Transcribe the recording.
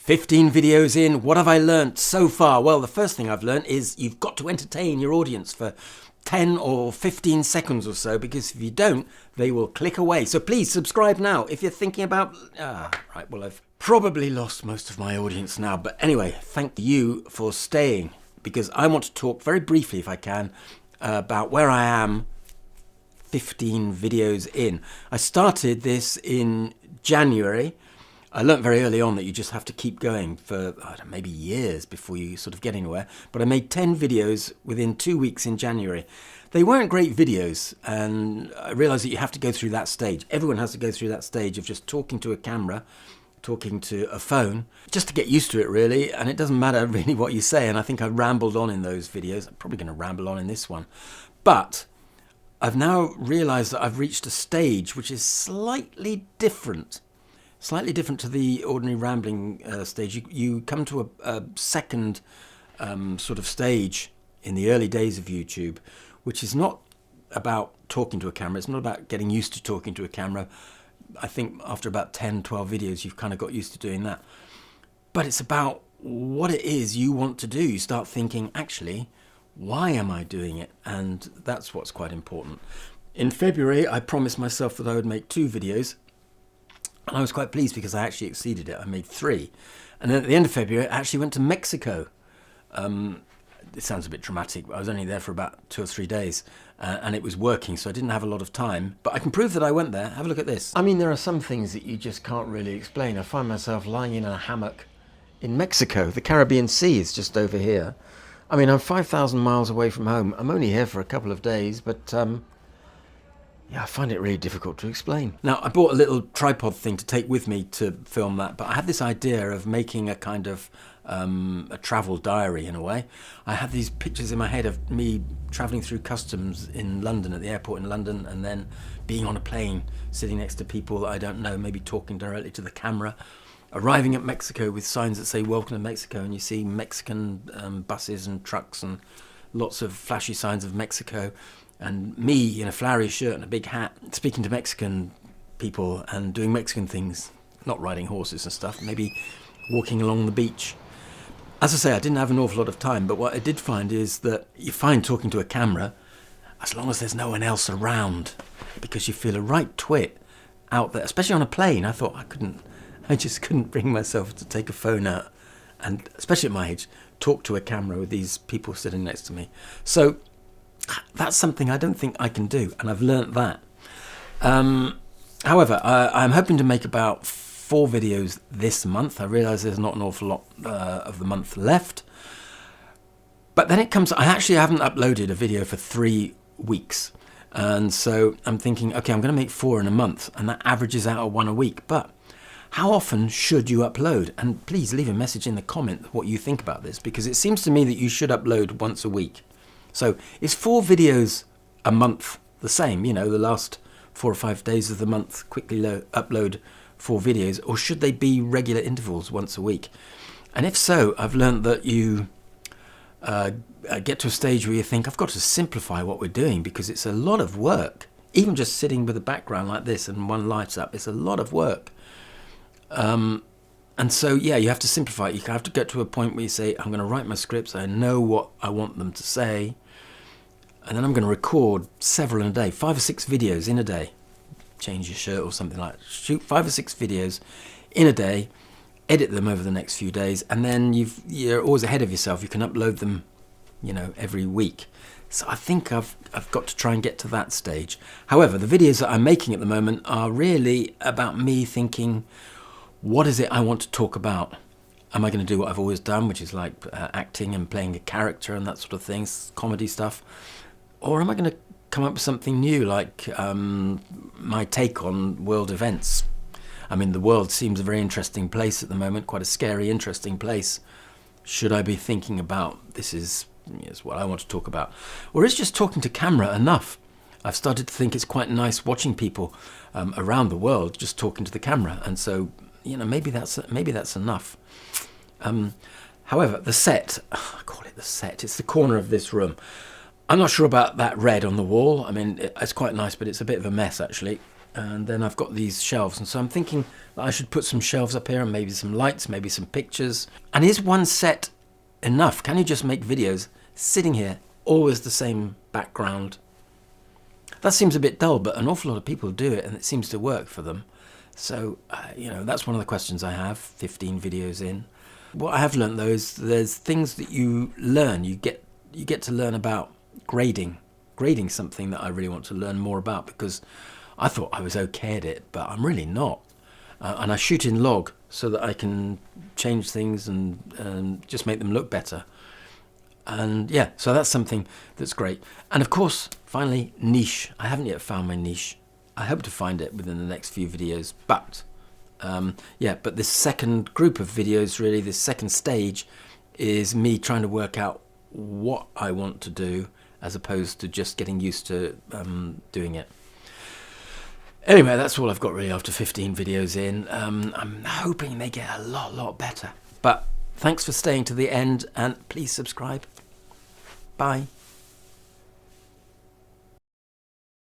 15 videos in, what have I learnt so far? Well, the first thing I've learnt is you've got to entertain your audience for 10 or 15 seconds or so, because if you don't, they will click away. So please subscribe now if you're thinking about... right, well, I've probably lost most of my audience now. But anyway, thank you for staying, because I want to talk very briefly, if I can, about where I am 15 videos in. I started this in January. I learnt very early on that you just have to keep going for maybe years before you sort of get anywhere. But I made 10 videos within 2 weeks in January. They weren't great videos, and I realised that you have to go through that stage. Everyone has to go through that stage of just talking to a camera, talking to a phone, just to get used to it, really. And it doesn't matter really what you say. And I think I rambled on in those videos. I'm probably going to ramble on in this one. But I've now realised that I've reached a stage which is slightly different to the ordinary rambling stage. You come to a second sort of stage in the early days of YouTube, which is not about talking to a camera. It's not about getting used to talking to a camera. I think after about 10, 12 videos, you've kind of got used to doing that. But it's about what it is you want to do. You start thinking, actually, why am I doing it? And that's what's quite important. In February, I promised myself that I would make 2 videos. And I was quite pleased because I actually exceeded it. I made 3. And then at the end of February, I actually went to Mexico. It sounds a bit dramatic, but I was only there for about 2 or 3 days. And it was working, so I didn't have a lot of time. But I can prove that I went there. Have a look at this. I mean, there are some things that you just can't really explain. I find myself lying in a hammock in Mexico. The Caribbean Sea is just over here. I mean, I'm 5,000 miles away from home. I'm only here for a couple of days, but... yeah, I find it really difficult to explain. Now, I bought a little tripod thing to take with me to film that, but I had this idea of making a kind of a travel diary in a way. I had these pictures in my head of me travelling through customs in London, at the airport in London, and then being on a plane, sitting next to people that I don't know, maybe talking directly to the camera, arriving at Mexico with signs that say "Welcome to Mexico," and you see Mexican buses and trucks and lots of flashy signs of Mexico. And me in a flowery shirt and a big hat, speaking to Mexican people and doing Mexican things, not riding horses and stuff, maybe walking along the beach. As I say, I didn't have an awful lot of time, but what I did find is that you find talking to a camera, as long as there's no one else around, because you feel a right twit out there, especially on a plane. I thought I just couldn't bring myself to take a phone out and, especially at my age, talk to a camera with these people sitting next to me. So that's something I don't think I can do, and I've learnt that. However, I'm hoping to make about 4 videos this month. I realise there's not an awful lot of the month left. But then it comes, I actually haven't uploaded a video for 3 weeks. And so I'm thinking, okay, I'm going to make 4 in a month, and that averages out at 1 a week. But how often should you upload? And please leave a message in the comment what you think about this, because it seems to me that you should upload once a week. So is 4 videos a month the same? You know, the last 4 or 5 days of the month, quickly upload 4 videos, or should they be regular intervals once a week? And if so, I've learned that you get to a stage where you think, I've got to simplify what we're doing, because it's a lot of work. Even just sitting with a background like this and one lights up, it's a lot of work. And so, yeah, you have to simplify it. You have to get to a point where you say, I'm going to write my scripts. I know what I want them to say. And then I'm going to record several in a day, 5 or 6 videos in a day. Change your shirt or something like that. Shoot 5 or 6 videos in a day, edit them over the next few days. And then you're always ahead of yourself. You can upload them, you know, every week. So I think I've got to try and get to that stage. However, the videos that I'm making at the moment are really about me thinking, what is it I want to talk about? Am I going to do what I've always done, which is like acting and playing a character and that sort of thing, comedy stuff? Or am I going to come up with something new, like my take on world events? I mean, the world seems a very interesting place at the moment, quite a scary, interesting place. Should I be thinking about this is what I want to talk about? Or is just talking to camera enough? I've started to think it's quite nice watching people around the world just talking to the camera, and so, you know, maybe that's enough. However, the set, I call it the set, it's the corner of this room. I'm not sure about that red on the wall. I mean, it's quite nice, but it's a bit of a mess, actually. And then I've got these shelves, and so I'm thinking that I should put some shelves up here and maybe some lights, maybe some pictures. And is one set enough? Can you just make videos sitting here, always the same background? That seems a bit dull, but an awful lot of people do it and it seems to work for them. So, that's one of the questions I have, 15 videos in. What I have learned though is there's things that you learn. You get to learn about grading. Grading something that I really want to learn more about, because I thought I was okay at it, but I'm really not. And I shoot in log so that I can change things and just make them look better. And yeah, so that's something that's great. And of course, finally, niche. I haven't yet found my niche. I hope to find it within the next few videos. But but this second group of videos, really, this second stage, is me trying to work out what I want to do as opposed to just getting used to doing it. Anyway, that's all I've got really after 15 videos in. I'm hoping they get a lot better. But thanks for staying to the end, and please subscribe. Bye.